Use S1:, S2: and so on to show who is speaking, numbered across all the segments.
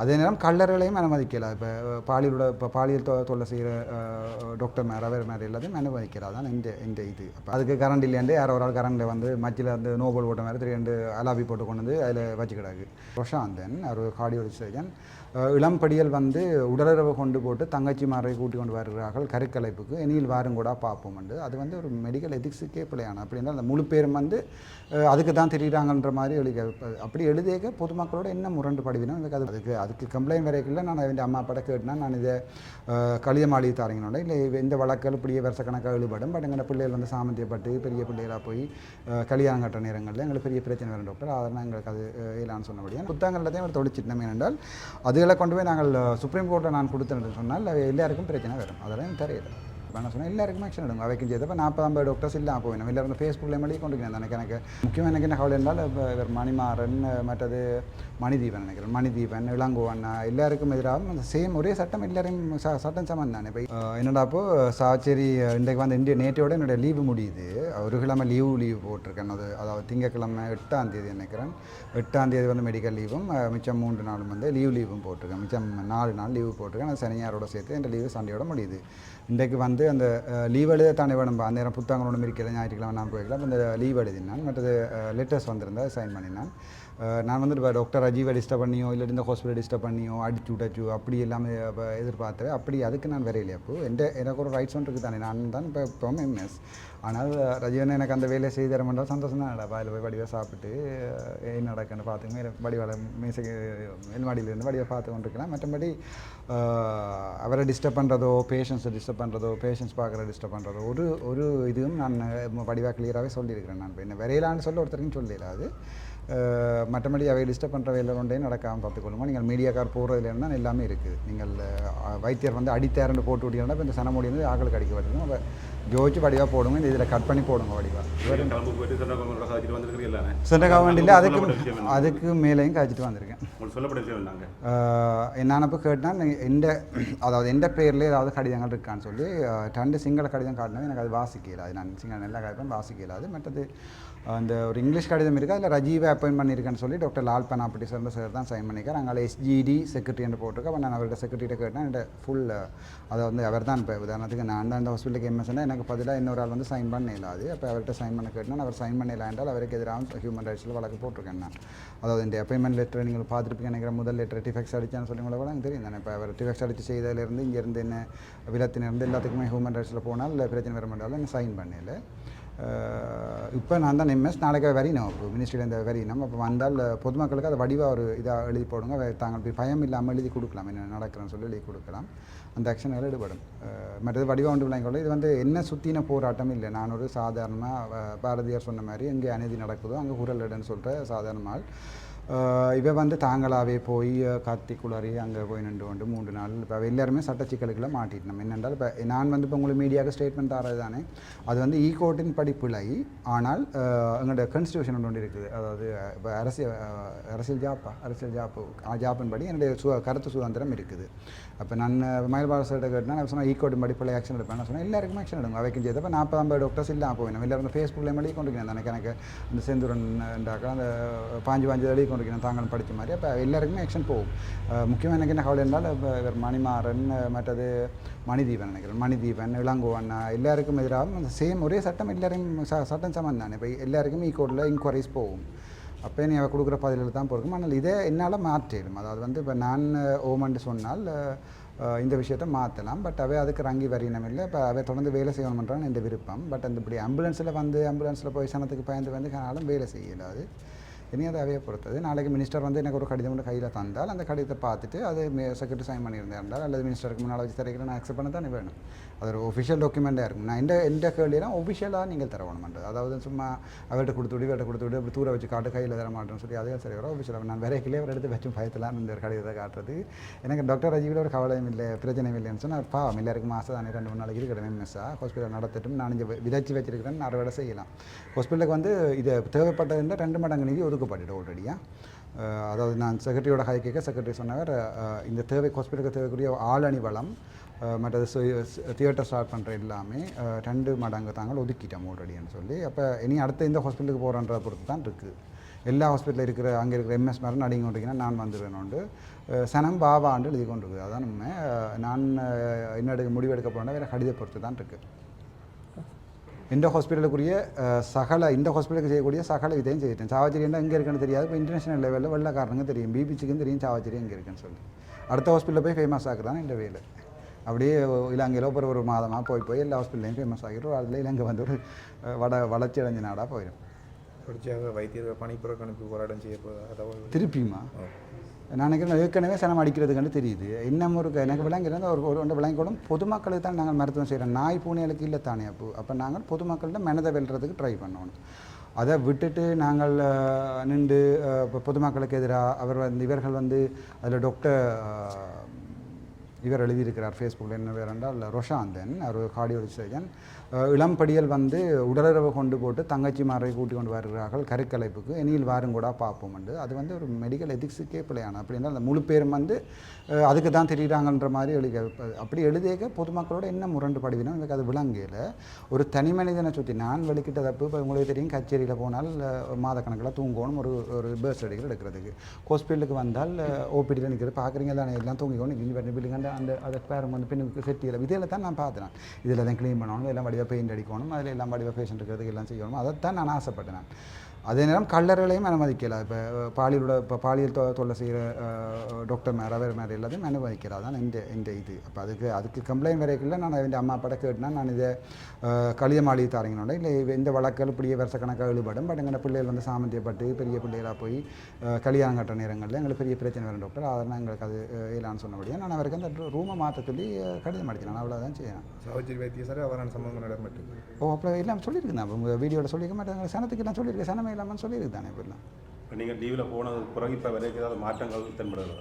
S1: அதே நேரம் கல்லறைகளையும் அனுமதிக்கலாம். இப்போ பாலியல் தொல்லை செய்கிற டாக்டர் மேலே அவர் மேலே எல்லாத்தையும் அனுமதிக்கலாம். தான் இந்த இது அப்போ அதுக்கு கரண்ட் இல்லையாண்டு யாரோ ஒரு ஆள் கரண்டில் வந்து மச்சில் வந்து நோபல் போட்ட மாதிரி 3 அலாபி போட்டு கொண்டு வந்து அதில் வச்சுக்கிடாது. பிரசாந்தன் ஒரு கார்டியாலஜி சர்ஜன் இளம்படியல் வந்து உடலுறவு கொண்டு போட்டு தங்கச்சிமாரை கூட்டி கொண்டு வருகிறார்கள் கருக்கலைப்புக்கு இனியில் வாரும் கூட பார்ப்போம். அது வந்து ஒரு மெடிக்கல் எதிக்ஸுக்கே பிள்ளையான அப்படின்னா அந்த முழு பேரும் வந்து அதுக்கு தான் தெரியுறாங்கன்ற மாதிரி அப்படி எழுதிய பொதுமக்களோட என்ன முரண்டுபடுவினோம் எனக்கு அதுக்கு கம்ப்ளைண்ட் வரைக்கும் நான் என் அம்மா அப்பா கேட்டுனா நான் இதை களியமாளி தாரங்கனோட இல்லை இந்த வழக்குகள் இப்படியே வருஷக்கணக்காக ஈடுபடும். பட் எங்கள் பிள்ளைகள் வந்து சாமந்தியப்பட்டு பெரிய பிள்ளைகளாக போய் கல்யாணம் கட்ட நேரங்களில் எங்களுக்கு பெரிய பிரச்சனை வரும் டாக்டர். அதெல்லாம் எங்களுக்கு அது இல்லான்னு சொன்னபடியாக புத்தகங்கள்லையும் அவர் தொழிச்சிட்டோம். ஏனென்றால் அதுகளை கொண்டு போய் நாங்கள் சுப்ரீம் கோர்ட்டை நான் கொடுத்தேன்னு சொன்னால் எல்லாருக்கும் பிரச்சனை வரும். அதெல்லாம் தெரியல. இப்போ நான் சொன்னேன் எல்லாருக்கும் ஆக்ஷன் எடுங்க அவைக்கும் செய்தப்போ 40-50 டாக்டர்ஸ் இல்லாமல் போவேன். எல்லாரும் ஃபேஸ்புக்கில் மொழி கொண்டு எனக்கு முக்கியமாக எனக்கு என்ன கவலை என்றால் இப்போ இவர் மணிமாறன் மற்றது மணிதீபன் நினைக்கிறேன் மணிதீபன் இளங்கோவன் எல்லாருக்கும் எதிராக அந்த சேம் ஒரே சட்டம் எல்லாரையும் சட்டம் சமம் தானே. இப்போ என்னடா அப்போது சாச்சேரி இன்றைக்கு வந்து இந்திய நேற்றையோட என்னுடைய லீவு முடியுது. ஒரு கிழமை லீவு போட்டிருக்கேன். அதாவது திங்கக்கிழமை 8ஆம் தேதி நினைக்கிறேன். 8ஆம் தேதி வந்து மெடிக்கல் லீவும் மிச்சம் 3 நாளும் வந்து லீவும் போட்டிருக்கேன். மிச்சம் 4 நாள் லீவு போட்டிருக்கேன். அது சனியாரோட சேர்த்து இந்த லீவு சண்டையோட முடியுது. இன்றைக்கு வந்து அந்த லீவ் எழுத தானே வேணும். அந்த நேரம் புத்தகங்களோட இருக்கல ஞாயிற்றுக்கிழமை நான் போய்க்கலாம். இந்த லீவ் எழுதினான் மற்றது லெட்டர்ஸ் வந்திருந்தேன் சைன் பண்ணினான். நான் வந்து இப்போ டாக்டர் அஜீவை டிஸ்டர்ப் பண்ணியோ இல்லை இந்த ஹாஸ்பிட்டல் டிஸ்டர்ப் பண்ணியோ அடிச்சு அப்படி எல்லாமே எதிர்பார்த்தேன். அப்படி அதுக்கு நான் வரையிலே அப்போது எனக்கு ஒரு ரைட்ஸ் ஒன்று இருக்குது தானே. நான் தான் இப்போ எம்எஸ். ஆனால் ரஜீவன் எனக்கு அந்த வேலையை செய்து தர மாட்டால் சந்தோஷம் தான். அதில் போய் வடிவாக சாப்பிட்டு என்ன நடக்குன்னு பார்த்துங்க வடிவால் மேசைக்கு மேல்மாடியிலேருந்து வடிவாக பார்த்து கொண்டிருக்கலாம். மற்றபடி அவரை டிஸ்டர்ப் பண்ணுறதோ பேஷண்ட்ஸை டிஸ்டர்ப் பண்ணுறதோ பேஷண்ட்ஸ் பார்க்குற டிஸ்டர்ப் பண்ணுறதோ ஒரு இதுவும் நான் வடிவாக கிளியராகவே சொல்லியிருக்கிறேன். நான் இப்போ என்ன வரையிலான்னு சொல்ல ஒருத்தருக்கும் சொல்லிடாது. மற்றபடி அவை டிஸ்டர்ப் பண்ணுற வேலை ஒன்றே நடக்காமல் பார்த்துக்கொள்ளுங்க. நீங்கள் மீடியாக்கார் போகிறதுலேருந்து தான் எல்லாமே இருக்குது. நீங்கள் வைத்தியர் வந்து அடித்தாரண்டு போட்டு விட்டீங்கன்னா இப்போ இந்த சனமொழி வந்து ஆக்களுக்கு அடிக்க வருதுங்க. அப்போ ஜோதிச்சு வடிவாக போடுங்க. இந்த இதில் கட் பண்ணி போடுங்க வடிவாக. சென்ட்ரல் கவர்மெண்ட் அதுக்கு மேலேயும் காய்ச்சிட்டு வந்திருக்கேன். என்னப்போ கேட்டால் அதாவது எந்த பேரில் ஏதாவது கடிதங்கள் இருக்கான்னு சொல்லி 2 சிங்கள கடிதம் காட்டினது எனக்கு அது வாசிக்கல. அது நான் சிங்கள நல்லா காய்ப்பேன் வாசிக்கலாது. மற்றது அந்த ஒரு இங்கிலீஷ் கடிதம் இருக்குது. அதில் ரஜீவை அப்பாயின்ட் பண்ணியிருக்கேன்னு சொல்லி டாக்டர் லால் பனாப்பட்டி சார் தான் சைன் பண்ணியிருக்கார். அங்கே SGD செக்ரட்டரி என்று போட்டிருக்கேன். அப்போ நான் அவர்கிட்ட செக்ரட்டரிகிட்ட கேட்டேன். என்கிட்ட ஃபுல் அதை வந்து அவர் தான் இப்போ உதாரணத்துக்கு நான் தான் அந்த ஹாஸ்பிட்டலுக்கு எம்எஸ்னா எனக்கு பதிலாக இன்னொரு ஆள் வந்து சைன் பண்ண இல்லாது. அப்போ அவர்கிட்ட சைன் பண்ண கேட்டேன். அவர் சைன் பண்ணல என்றால் அவருக்கு எதிராக ஹியூமன் ரைட்ஸில் வழக்கு போட்டிருக்கேன். நான் அதாவது இந்த அப்பாயின்மெண்ட் லெட்டர் நீங்கள் பார்த்துருப்பீங்க நினைக்கிற முதல் லெட்டர் டிஃபெக்ட்ஸ் அடித்தான்னு சொல்லி கூட எனக்கு தெரியும் தானே. இப்போ அவர் டிஃபெக்ட்ஸ் அடித்து செய்ததுலேருந்து இங்கேருந்து என்ன விலத்தினிருந்து எல்லாத்துக்குமே ஹியூமன் ரைட்ஸில் போனால் பிரச்சனை வர மாட்டாலும் என்ன சைன் பண்ணல. இப்போ நான் தான் எம்எஸ் நாளைக்கு வரையணும். இப்போ மினிஸ்ட்ரியிலேருந்து வரையணும். அப்போ வந்தால் பொதுமக்களுக்கு அதை வடிவாக ஒரு இதாக எழுதி போடுங்க. தாங்கள் பயம் இல்லாமல் எழுதி கொடுக்கலாம். என்ன நடக்கிறேன்னு சொல்லி எழுதி கொடுக்கலாம். அந்த ஆக்ஷன்கள் ஈடுபடும். மற்றது வடிவாக ஒன்று விளையாங்க. இது வந்து என்ன சுற்றின போராட்டம் இல்லை. நான் ஒரு சாதாரணமாக பாரதியார் சொன்ன மாதிரி எங்கே அநீதி நடக்குதோ அங்கே குரல் இடன்னு சொல்கிற சாதாரணமாக இவை வந்து தாங்களாகவே போய் காத்தி குளறி அங்கே போய் நின்று கொண்டு 3 நாள் இப்போ எல்லாருமே சட்ட சிக்கலுக்குள்ள மாட்டிட்டோம். என்னென்றால் இப்போ நான் வந்து இப்போ உங்களுக்கு மீடியாவுக்கு ஸ்டேட்மெண்ட் தரது தானே. அது வந்து ஈகோர்ட்டின் படிப்பிலை. ஆனால் எங்களோட கான்ஸ்டியூஷன் ஒன்று இருக்குது. அதாவது இப்போ அரசியல் ஜாப்பின் படி என்னுடைய கருத்து சுதந்திரம் இருக்குது. அப்போ நான் மயில்பாரசர்கிட்ட கேட்டேன்னா நான் சொன்னால் ஈகோர்ட்டின் படிப்பிலை ஆக்ஷன் எடுப்பேன். நான் சொன்னால் எல்லாருக்குமே ஆக்ஷன் எடுங்க அவைக்கும் செய்து. அப்போ 40-50 டாக்டர்ஸ் இல்லாமல் போவேன். எல்லாரும் ஃபேஸ்புக்கில் மொழி கொண்டுக்கிறேன். எனக்கு அந்த செந்தூரன் ண்டாக்கா அந்த 5 தடவை கொண்டிருக்கிறேன் தாங்கள் படித்த மாதிரி. அப்போ எல்லாருக்குமே ஆக்ஷன் போகும். முக்கியமாக எனக்கு என்ன கவலை இருந்தால் இப்போ இவர் மணிமாறன் மற்றது மணிதீபன் நினைக்கிறேன் மணிதீபன் இளங்கோவன் எல்லாருக்கும் எதிராக அந்த சேம் ஒரே சட்டம் எல்லாரையும் சட்டம் சமம் தானே. இப்போ எல்லாருக்கும் ஈகோர்ட்டில் இன்கொயரிஸ் போகும். அப்போ நீ அவள் கொடுக்குற பதிலில் தான் போயிருக்கும். ஆனால் இதே என்னால் மாற்றிடும். அதாவது வந்து இப்போ நான் ஓமன்ட்டு சொன்னால் இந்த விஷயத்தை மாற்றலாம். பட் அவை அதுக்கு ரங்கி வரையினம் இல்லை. இப்போ அவை தொடர்ந்து வேலை செய்யணும்ன்றான்னு எந்த விருப்பம். பட் அந்த இப்படி ஆம்புலன்ஸில் போய் சனத்துக்கு பயந்து கனாலும் வேலை செய்யலாது. இனி அதை அவையை பொறுத்தது. நாளைக்கு மினிஸ்டர் வந்து எனக்கு ஒரு கடிதம் மட்டும் கையில் தந்தால் அந்த கடிதத்தை பார்த்துட்டு அது செக்ரட்டரி சைன் பண்ணியிருந்தால் அல்லது மினிஸ்டருக்கு முன்னால் வச்சு தரைக்கிறேன் நான் அக்செப்ட் பண்ண தானே வேணும். அது ஒரு ஒஃபிஷியல் டாக்குமெண்ட்டாக இருக்கும். நான் எந்த கேள்வியெல்லாம் ஒஃபிஷியலாக நீங்கள் தர வேணுமென்றது. அதாவது சும்மா அவர்கிட்ட கொடுத்துவிடு அப்படி தூர வச்சு காட்டு கையில் தர மாட்டேன்னு சொல்லி அதே சரி வர ஒஃபிஷியலாக நான் வரைக்கிலே அவர் எடுத்து வச்சும் பயத்தலாம் இந்த கடிதத்தை காட்டுறது. எனக்கு டாக்டர் ரஜீவில் ஒரு கவலையும் இல்லை பிரச்சனையும் இல்லைன்னு சொன்னால் பாவம் எல்லாருக்கும் மாதம் தானே 2-3 நாளைக்கு இருக்கிறேன் எம்எஸ்ஸாக ஹாஸ்பிட்டல் நடத்திட்டும் நான் இங்கே விதைச்சி வச்சிருக்கிறேன். அறுவடை செய்யலாம். ஹாஸ்பிட்டலுக்கு வந்து இது தேவைப்பட்டதுன்ற 2 மடங்கு நிதி ஒதுக்கப்பட்டுட்டு ஆல்ரெடியாக. அதாவது நான் செக்ரட்டரியோட கை கேட்க செக்ரட்டரி சொன்னவர் இந்த ஹாஸ்பிட்டலுக்கு தேவைக்குரிய ஆளணி வளம் மற்றது தியேட்டர் ஸ்டார்ட் பண்ணுற எல்லாமே 2 மடங்கு தாங்கள் ஒதுக்கிட்டோம் ஆல்ரெடின்னு சொல்லி. அப்போ இனி அடுத்த இந்த ஹாஸ்பிட்டலுக்கு போகிறன்றதை பொறுத்து தான் இருக்குது. எல்லா ஹாஸ்பிட்டலில் இருக்கிற அங்கே இருக்கிற எம்எஸ் மாதிரி நடிங்க கொண்டிருக்கேன் நான் வந்துடுவேன் சனம் பாபாண்டு எழுதி கொண்டு இருக்குது. அதான் உண்மை. நான் என்ன முடிவெடுக்க போனால் வேறு கடித பொறுத்து தான் இருக்குது. இந்த ஹாஸ்பிட்டலுக்குரிய இந்த ஹாஸ்பிட்டலுக்கு செய்யக்கூடிய சகல இதையும் செய்யிட்டேன். சாவச்சேரி என்ன எங்கே இருக்குன்னு தெரியாது. இப்போ இன்டர்நேஷனல் லெவலில் வெள்ளக்காரனுங்க தெரியும், பிபிசிக்கும் தெரியும் சாவச்சேரி எங்கே இருக்குன்னு சொல்லி. அடுத்த ஹாஸ்பிட்டலில் போய் ஃபேமஸ் ஆக்குறான் இந்த வேலை. அப்படியே இலங்கையில் ஒரு மாதமாக போய் எல்லா ஹாஸ்பிட்டல்லையும் ஃபேமஸ் ஆகிடும். அதில் இலங்கை வந்து ஒரு வளர்ச்சி அடைஞ்ச நாடாக போயிடும்.
S2: தொடர்ச்சியாக வைத்தியர் பணிப்புறக்கணிப்பு போராட்டம் செய்ய
S1: திருப்பியுமா நான் நினைக்கிறேன் ஏற்கனவே சனம் அடிக்கிறதுக்குன்னு தெரியுது. இன்னும் எனக்கு விளங்குறது ஒரு விளங்கக்கூடும் பொதுமக்களுக்கு தான் நாங்கள் மருத்துவம் செய்கிறோம். நாய் பூனைகளுக்கு இல்லை தானே. அப்போ நாங்கள் பொதுமக்கள்கிட்ட மனதை வெல்றதுக்கு ட்ரை பண்ணணும். அதை விட்டுட்டு நாங்கள் நின்று இப்போ பொதுமக்களுக்கு எதிராக இவர்கள் அதில் டாக்டர் இவர் எழுதியிருக்கிறார் ஃபேஸ்புக்கில் என்ன வேறு என்றால் ரொஷாந்தன், ஒரு கார்டியாலஜி சர்ஜன். இளம்படியல் உடலுறவு கொண்டு போட்டு தங்கச்சிமாரை கூட்டி கொண்டு வருகிறார்கள் கருக்கலைப்புக்கு, இனியில் வாரும் கூட பார்ப்போம். அது ஒரு மெடிக்கல் எதிக்ஸுக்கே பிள்ளையான. அப்படின்னா அந்த முழு பேரும் அதுக்கு தான் தெரியுறாங்கன்ற மாதிரி அப்படி எழுதியக்க பொதுமக்களோட என்ன முரண்டு படுவினோம் எனக்கு அது விளங்கையில். ஒரு தனி மனிதனை சுற்றி நான் வெளிக்கிட்ட தப்பு. இப்போ உங்களுக்கு தெரியும், கச்சேரியில் போனால் மாதக்கணக்கில் தூங்கணும் ஒரு பேர்ஸ் அடிக்கல் எடுக்கிறதுக்கு. ஹாஸ்பிட்டலுக்கு வந்தால் ஓபிடியில் நிற்கிறது பார்க்குறீங்க தானே, எல்லாம் தூங்கிக்கணும் பில்லுங்க அந்த பேரம் பெண்ணுக்கு செட்டியில் இதில் தான் நான் பார்த்தேன். இதில் தான் க்ளீன் பண்ணணும், எல்லாம் வடிவாக பெயிண்ட் அடிக்கணும், அதில் எல்லாம் வடிவாக பேஷண்ட் இருக்கிறதுக்கு எல்லாம் செய்யணும். அதைத்தான் நான் ஆசைப்பட்டேன். அதே நேரம் கல்லறைகளையும் அனுமதிக்கலாம். இப்போ பாலியல் தொல்லை செய்கிற டாக்டர் வேறு மாதிரி எல்லாத்தையும் அனுமதிக்கலாம். தான் இந்த இது. அப்போ அதுக்கு கம்ப்ளைண்ட் வரைக்கும் நான் என் அம்மா அப்பாட்ட கேட்டுனா நான் இதை களிய மாளிகை தாரங்கனோட இல்லை இந்த வழக்கில் இப்படியே வருஷக்கணக்காக ஈடுபடும். பட் எங்கள் பிள்ளைகள் சாமந்தியப்பட்டு பெரிய பிள்ளைகளாக போய் கல்யாணம் கட்டுற நேரங்களில் எங்களுக்கு பெரிய பிரச்சனை வரும் டாக்டர், அதெல்லாம் எங்களுக்கு அது இல்லைன்னு சொன்னபடியாக நான் அவருக்கு அந்த ரூமை மாற்ற சொல்லி கடிதம் அடிக்கிறேன். நான் அவ்வளோதான் செய்யணும்.
S2: சாவச்சேரி வைத்தியசாலை அவரான சம்பவம் நடமாட்டு
S1: அப்போ எல்லாம் சொல்லியிருக்கேன். உங்கள் வீடியோவில் சொல்லிக்க மாட்டேன், சனத்துக்கு எல்லாம் சொல்லியிருக்கேன். சனமே இல்லாமல் சொல்லியிருக்கு தானே. இப்போ
S3: நீங்கள் லீவில் போனது பிறகு இப்போ வரைக்கும் ஏதாவது மாற்றங்கள் தென்படுது?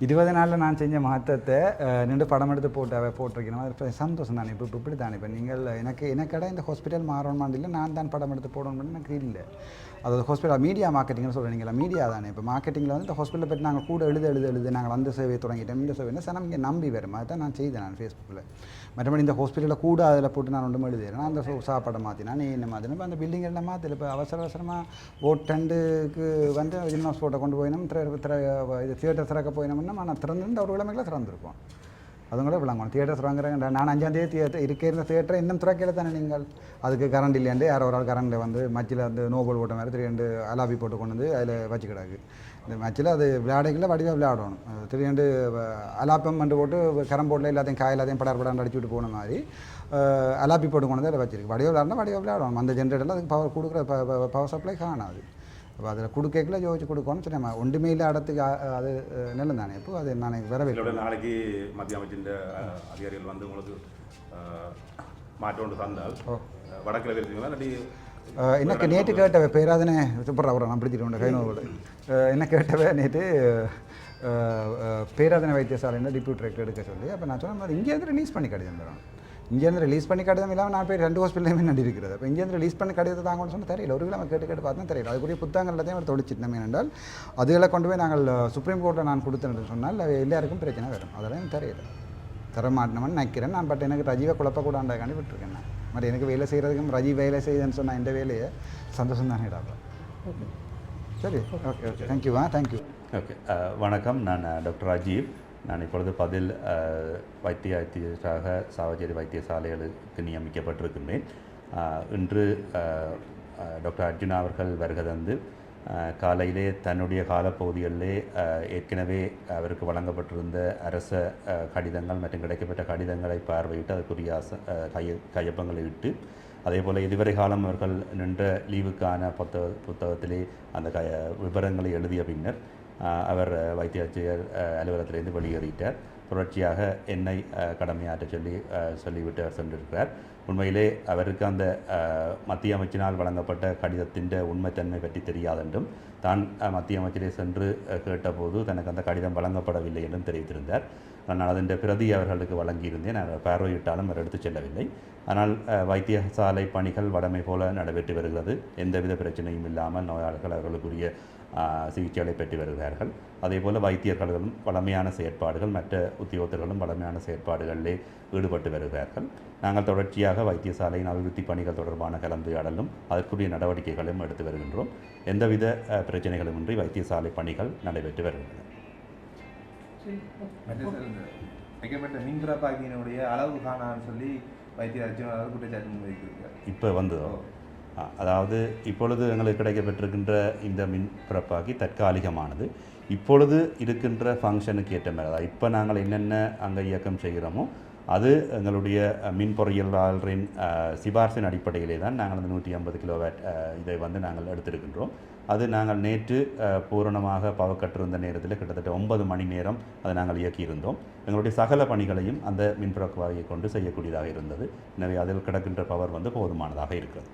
S1: 20 நாளில் நான் செஞ்ச மாற்றத்தை நின்று படம் எடுத்து போட்டிருக்கணும். அது சந்தோஷம் தானே. இப்போ இப்படி தானே. இப்போ நீங்கள் எனக்கடை இந்த ஹாஸ்பிட்டல் மாறணுமான்னு இல்லை, நான் தான் படம் எடுத்து போடணும்னு எனக்கு இல்லை. அதாவது ஹாஸ்பிட்டல் மீடியா மார்க்கெட்டிங்னு சொல்கிறீங்களா, மீடியா தானே. இப்போ மார்க்கெட்டிங்கில் இந்த ஹாஸ்பிட்டலை பற்றி நாங்கள் கூட எழுது நாங்கள் அந்த சேவையை தொடங்கிட்டோம், இந்த சேவை சனம் இங்கே நம்பி வரும். அதை தான் நான் செய்தேன் நான் ஃபேஸ்புக்கில். மற்றபடி இந்த ஹாஸ்பிட்டலில் கூட அதில் போட்டு நான் ஒன்றும் எழுதுறேன். அந்த சாப்பாடை மாற்றினா நீ என்ன மாற்றினா இப்போ அந்த பில்டிங் எல்லாம் மாற்றல. இப்போ அவசரமாக ஓட் டெண்டுக்கு ஜிம்னாஸ் ஃபோட்டோ கொண்டு போயினோம், இது தியேட்டர் திறக்க போயினோம்னா நான் திறந்துருந்து ஒரு விளமைகளை திறந்துருப்போம். அதுங்களே விளங்கணும். தியேட்டர் திறங்குறாங்க. நான் 5ஆம் தேதி இருந்த தியேட்டரை இன்னும் திறக்கையில் தானே நீங்கள். அதுக்கு கரண்ட் இல்லையாண்டு யாரோ ஒரு ஆள் கரண்டில் மச்சில் நோபல் போட்ட மாதிரி 3 அலாபி போட்டு கொண்டு அதில் வச்சுக்கிடாது. இந்த மேட்சில் அது விளையாடைகளில் வடிவாக விளையாடணும். 3 அலாப்பம் போட்டு கரம் போட்டில் எல்லாத்தையும் எல்லாத்தையும் படாண்டு அடிச்சு விட்டு போன மாதிரி அலாப்பி போட்டு கொண்டு அதில் வச்சிருக்கு. வடிவாக விளையாடணும். அந்த ஜென்ரேட்டரில் அதுக்கு பவர் கொடுக்குற பவர் சப்ளை காணாது. அப்போ அதில் கொடுக்கல யோசிச்சு கொடுக்கணும்னு சொன்னேன். ஒன்றுமே இல்லை இடத்துக்கு அது நல்ல தானே. இப்போ அது நான் வரவேற்கிறேன்.
S3: நாளைக்கு மத்திய அமைச்சின் அதிகாரிகள் உங்களுக்கு மாற்றம் ஒன்று தந்தால் வடக்கில் இருக்குங்களா இல்லாட்டி
S1: எனக்கு நேற்று கேட்டவ பேராதனே சூப்பர் அவரை நான் பிடிச்சிட்டு கைநோவோட என்ன கேட்டவ நேற்று பேராதனை வைத்தியசாலையில் டிப்யூட்டி டைரக்டர் எடுக்க சொல்லி. அப்போ நான் சொன்னேன் இங்கேருந்து ரிலீஸ் பண்ணி கடிதம் தரோம். இங்கேருந்து ரிலீஸ் பண்ணி கடிதம் இல்லாமல் நான் போய் 2 ஹாஸ்பிட்டலையுமே நடிக்கிறது. அப்போ இங்கேருந்து ரிலீஸ் பண்ணி கடிதத்தை தாங்கன்னு சொன்னால் தெரியல. ஒரு கிலோ கேட்டு பார்த்தா தெரியல. அதுக்குரிய புத்தகங்கள் எல்லாத்தையும் அவர் தொழிச்சிட்டோம். ஏனென்றால் அதுகளை கொண்டு போய் நாங்கள் சுப்ரீம் கோர்ட்டில் நான் கொடுத்தேன்னு சொன்னால் எல்லாருக்கும் பிரச்சனை வரும். அதெல்லாம் தெரியல. தரமாட்டினவன் நினைக்கிறேன் நான். பட் எனக்கு ரஜீவை குழப்பக்கூடாண்டாக்காண்டி விட்டுருக்கேன் நான். மாதிரி எனக்கு வேலை செய்கிறதுக்கும் ரஜீவ் வேலை செய்யுதுன்னு சொன்னால் இந்த வேலையை சந்தோஷம் தானே இடாப்பா. சரி, ஓகே ஓகே, தேங்க்யூ.
S4: ஓகே, வணக்கம். நான் டாக்டர் ராஜீவ். நான் இப்பொழுது பதில் வைத்தியராக சாவச்சேரி வைத்தியசாலைகளுக்கு நியமிக்கப்பட்டிருக்கின்றேன். இன்று டாக்டர் அர்ஜுனா அவர்கள் வருகை தந்து காலையிலே தன்னுடைய காலப்பகுதிகளிலே ஏற்கனவே அவருக்கு வழங்கப்பட்டிருந்த அரச கடிதங்கள் மற்றும் கிடைக்கப்பட்ட கடிதங்களை பார்வையிட்டு அதுக்குரிய கையொப்பங்களை இட்டு அதேபோல் இதுவரை காலம் அவர்கள் நின்ற லீவுக்கான புத்தகத்திலே அந்த விவரங்களை எழுதிய பின்னர் அவர் வைத்தியாட்சியர் அலுவலகத்திலிருந்து வெளியேறிட்டார். தொடர்ச்சியாக என்னை கடமையாற்ற சொல்லிவிட்டு அவர் சென்றிருக்கிறார். உண்மையிலே அவருக்கு அந்த மத்திய அமைச்சினால் வழங்கப்பட்ட கடிதத்தின் உண்மைத்தன்மை பற்றி தெரியாதென்றும் தான் மத்திய அமைச்சரை சென்று கேட்டபோது தனக்கு அந்த கடிதம் வழங்கப்படவில்லை என்றும் தெரிவித்திருந்தார். நான் அதன் பிரதி அவர்களுக்கு வழங்கியிருந்தேன். பார்வையிட்டாலும் அவர் எடுத்துச் செல்லவில்லை. ஆனால் வைத்தியசாலை பணிகள் வடமை போல நடைபெற்று வருகிறது. எந்தவித பிரச்சனையும் இல்லாமல் நோயாளர்கள் அவர்களுக்குரிய சிகிச்சைகளை பெற்று வருகிறார்கள். அதேபோல் வைத்தியர்களும் வளமையான செயற்பாடுகள், மற்ற உத்தியோகத்தர்களும் வளமையான செயற்பாடுகளிலே ஈடுபட்டு வருகிறார்கள். நாங்கள் தொடர்ச்சியாக வைத்தியசாலையின் அபிவிருத்தி பணிகள் தொடர்பான கலந்துரையாடலும் அதற்குரிய நடவடிக்கைகளையும் எடுத்து வருகின்றோம். எந்தவித பிரச்சனைகளுமின்றி வைத்தியசாலை பணிகள் நடைபெற்று வருகின்றன.
S2: வைக்கப்பட்ட மின்பிறப்பாக்கியினுடைய அளவு காணான்னு சொல்லி வைத்திய அர்ஜுன குற்றச்சாட்டு வைத்திருக்கிறார்.
S4: இப்போ வந்ததோ, அதாவது இப்பொழுது எங்களுக்கு கிடைக்கப்பட்டிருக்கின்ற இந்த மின் பிறப்பாக்கி தற்காலிகமானது. இப்பொழுது இருக்கின்ற ஃபங்க்ஷனுக்கு ஏற்ற மாதிரி, அதாவது இப்போ நாங்கள் என்னென்ன அங்கே இயக்கம் செய்கிறோமோ அது எங்களுடைய மின் பொறியியலாளரின் சிபார்சின் அடிப்படையிலே தான் நாங்கள் அந்த 150 கிலோவாட் இதை நாங்கள் எடுத்திருக்கின்றோம். அது நாங்கள் நேற்று பூரணமாக பவக்கற்றிருந்த நேரத்தில் கிட்டத்தட்ட 9 மணி நேரம் அதை நாங்கள் இயக்கியிருந்தோம். எங்களுடைய சகல பணிகளையும் அந்த மின்புறவாயை கொண்டு செய்யக்கூடியதாக இருந்தது. எனவே அதில் கிடக்கின்ற பவர் போதுமானதாக இருக்கிறது.